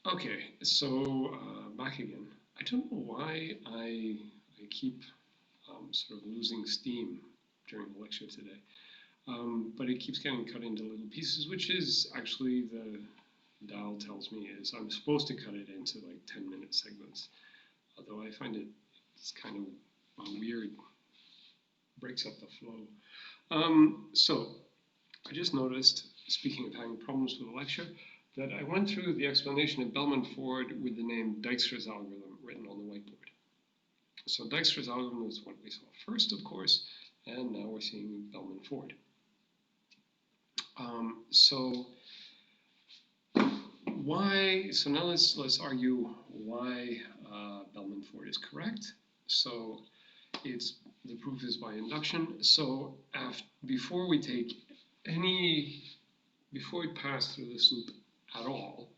Okay, so back again. I don't know why I keep sort of losing steam during the lecture today, but it keeps getting cut into little pieces, which is actually the dial tells me is I'm supposed to cut it into like 10-minute segments. Although I find it's kind of weird, breaks up the flow. So I just noticed, speaking of having problems with the lecture, that I went through the explanation of Bellman-Ford with the name Dijkstra's algorithm written on the whiteboard. So Dijkstra's algorithm is what we saw first, of course, and now we're seeing Bellman-Ford. So now let's argue why Bellman-Ford is correct. So the proof is by induction. So before we pass through this loop at all,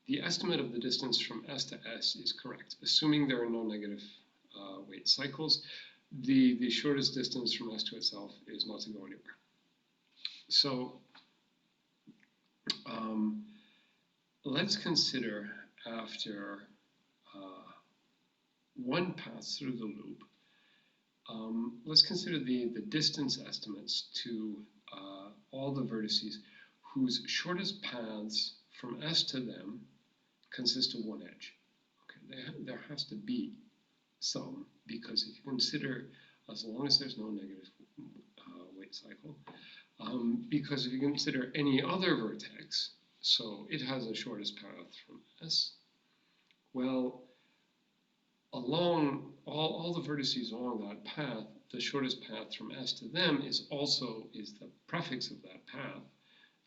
the estimate of the distance from S to S is correct, assuming there are no negative weight cycles. The shortest distance from S to itself is not to go anywhere. So let's consider after one pass through the loop, let's consider the distance estimates to all the vertices whose shortest paths from S to them consist of one edge. Okay, there has to be some, because if you consider, as long as there's no negative weight cycle, because if you consider any other vertex, so it has the shortest path from S, well, along all the vertices along that path, the shortest path from S to them is the prefix of that path.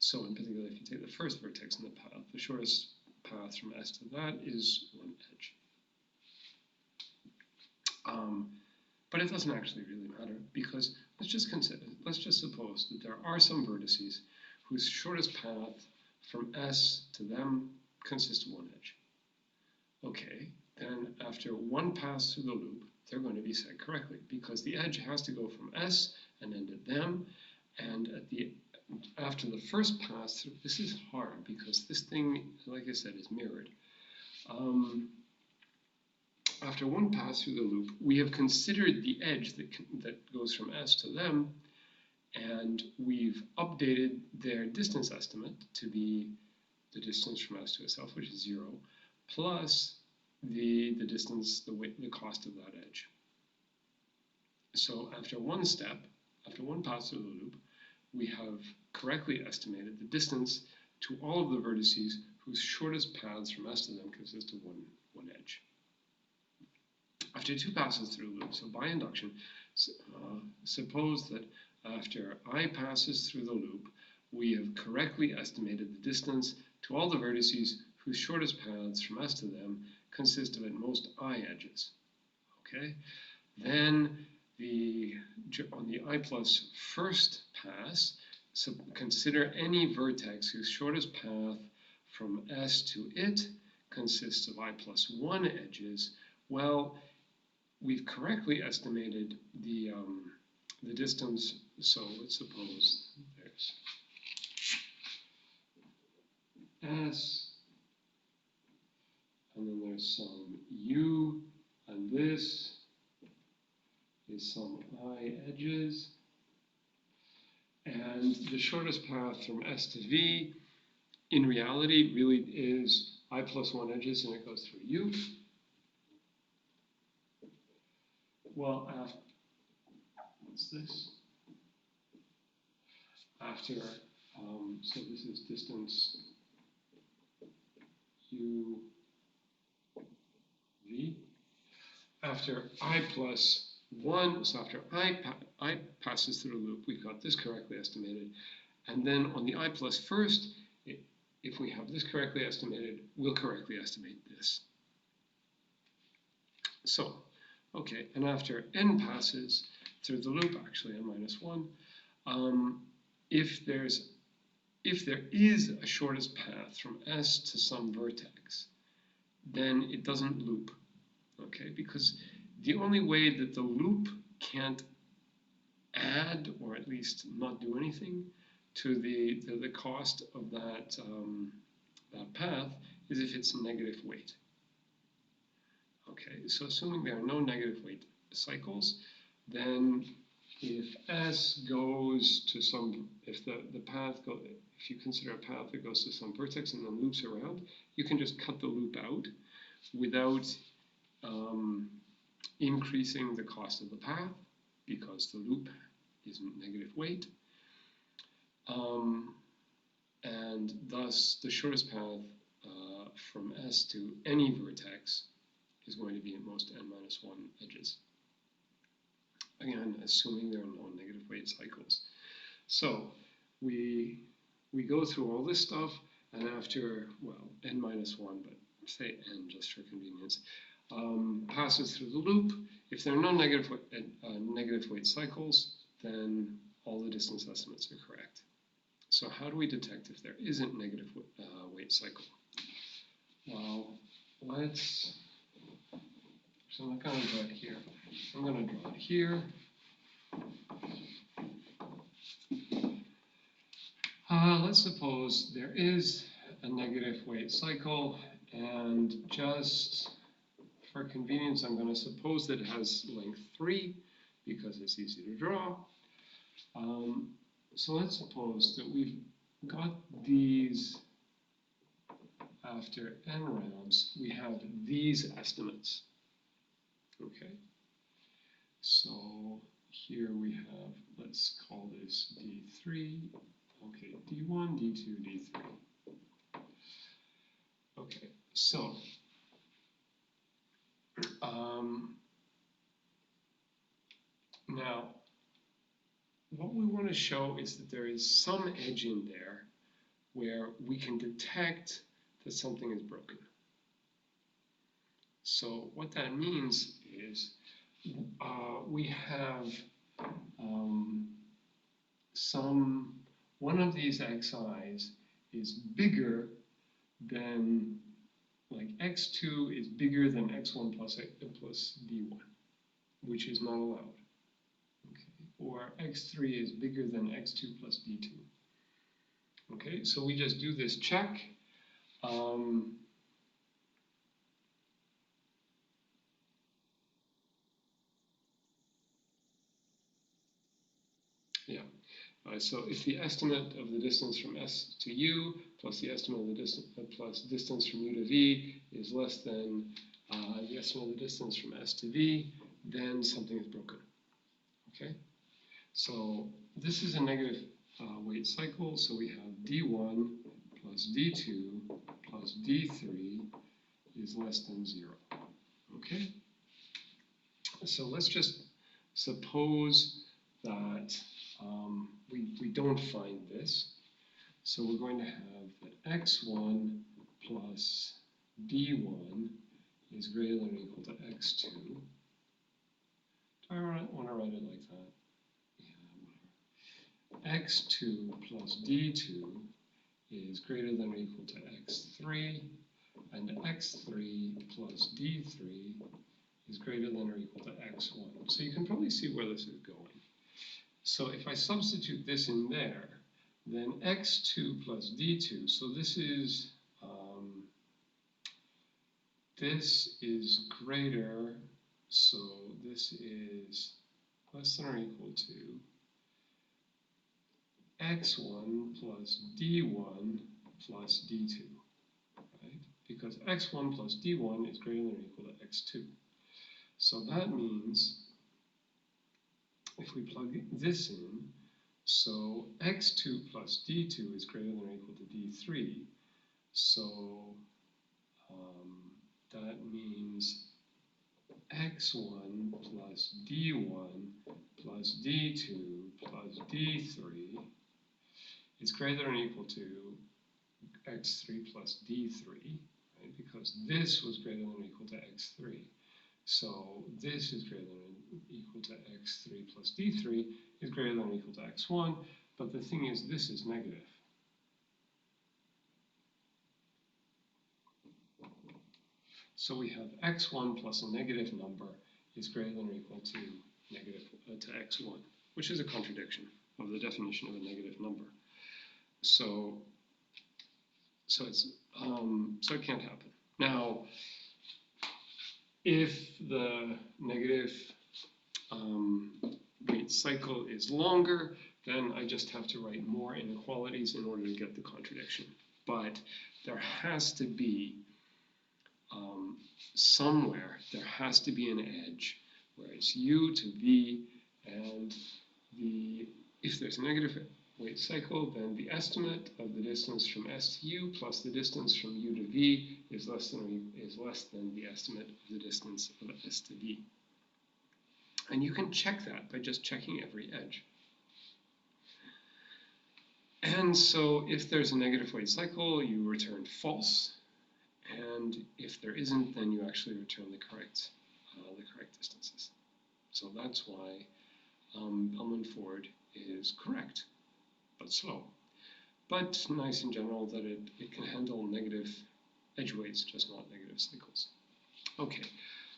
So in particular, if you take the first vertex in the path, the shortest path from S to that is one edge. But it doesn't actually really matter, because let's just suppose that there are some vertices whose shortest path from S to them consists of one edge. Okay, then after one pass through the loop, they're going to be set correctly, because the edge has to go from S and end at them, and after the first pass through, this is hard because this thing, like I said, is mirrored. After one pass through the loop, we have considered the edge that goes from S to them, and we've updated their distance estimate to be the distance from S to itself, which is 0, plus the distance, the cost of that edge. So after one pass through the loop, we have correctly estimated the distance to all of the vertices whose shortest paths from S to them consist of one edge. After two passes through the loop, so by induction, suppose that after I passes through the loop, we have correctly estimated the distance to all the vertices whose shortest paths from S to them consist of at most I edges. Okay, then on the I plus first pass, so consider any vertex whose shortest path from S to it consists of I plus 1 edges. Well, we've correctly estimated the distance. So let's suppose there's S, and then there's some U, and this is some I edges. And the shortest path from S to V, in reality, really is I plus 1 edges, and it goes through U. Well, what's this? After, so this is distance U, V. After I plus 1, so after I passes through the loop, we've got this correctly estimated. And then on the I plus first, if we have this correctly estimated, we'll correctly estimate this. So, okay, and after n passes through the loop, actually n minus 1, if there is a shortest path from S to some vertex, then it doesn't loop, okay? Because the only way that the loop can't add, or at least not do anything, to the cost of that path is if it's negative weight. Okay, so assuming there are no negative weight cycles, then if S goes to some, if the path go, if you consider a path that goes to some vertex and then loops around, you can just cut the loop out without increasing the cost of the path, because the loop isn't negative weight. And thus the shortest path from S to any vertex is going to be at most n-1 edges. Again, assuming there are no negative weight cycles. So we go through all this stuff, and after, well, n-1, but say n just for convenience, passes through the loop. If there are no negative weight cycles, then all the distance estimates are correct. So how do we detect if there isn't negative weight cycle? Well, so I'm not going to draw it here. I'm going to draw it here. Let's suppose there is a negative weight cycle, and just for convenience, I'm going to suppose that it has length 3 because it's easy to draw. So let's suppose that we've got these, after n rounds, we have these estimates. Okay, so here we have, let's call this D3, okay, D1, D2, D3. Okay, so now what we want to show is that there is some edge in there where we can detect that something is broken. So what that means is we have one of these xi's is bigger than, like x2 is bigger than x1 plus d1, which is not allowed. Okay. Or x3 is bigger than x2 plus d2. Okay, so we just do this check. Yeah. So if the estimate of the distance from S to U plus the estimate of the distance from U to V is less than the estimate of the distance from S to V, then something is broken. Okay. So this is a negative weight cycle. So we have D1 plus D2 plus D3 is less than 0. Okay. So let's just suppose that we don't find this. So we're going to have that x1 plus d1 is greater than or equal to x2. Do I want to write it like that? Yeah, whatever. x2 plus d2 is greater than or equal to x3, and x3 plus d3 is greater than or equal to x1. So you can probably see where this is going. So if I substitute this in there, then x2 plus d2, so this is greater, so this is less than or equal to x1 plus d1 plus d2, right? Because x1 plus d1 is greater than or equal to x2. So that means if we plug this in, so x2 plus d2 is greater than or equal to d3. So that means x1 plus d1 plus d2 plus d3 is greater than or equal to x3 plus d3, right? Because this was greater than or equal to x3. So this is greater than or equal to x3 plus d3 is greater than or equal to x1, but the thing is this is negative. So we have x1 plus a negative number is greater than or equal to x1, which is a contradiction of the definition of a negative number. So So it can't happen. Now, if the negative weight cycle is longer, then I just have to write more inequalities in order to get the contradiction. But there has to be somewhere, there has to be an edge where it's u to v, and if there's a negative weight cycle, then the estimate of the distance from S to U plus the distance from U to V is less than the estimate of the distance of S to V. And you can check that by just checking every edge. And so if there's a negative weight cycle, you return false. And if there isn't, then you actually return the correct distances. So that's why Bellman-Ford is correct, but slow. But nice in general that it can handle negative edge weights, just not negative cycles. Okay,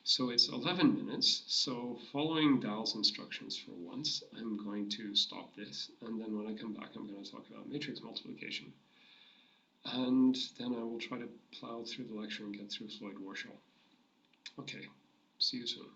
so it's 11 minutes. So following Dowell's instructions for once, I'm going to stop this. And then when I come back, I'm going to talk about matrix multiplication. And then I will try to plow through the lecture and get through Floyd-Warshall. Okay, see you soon.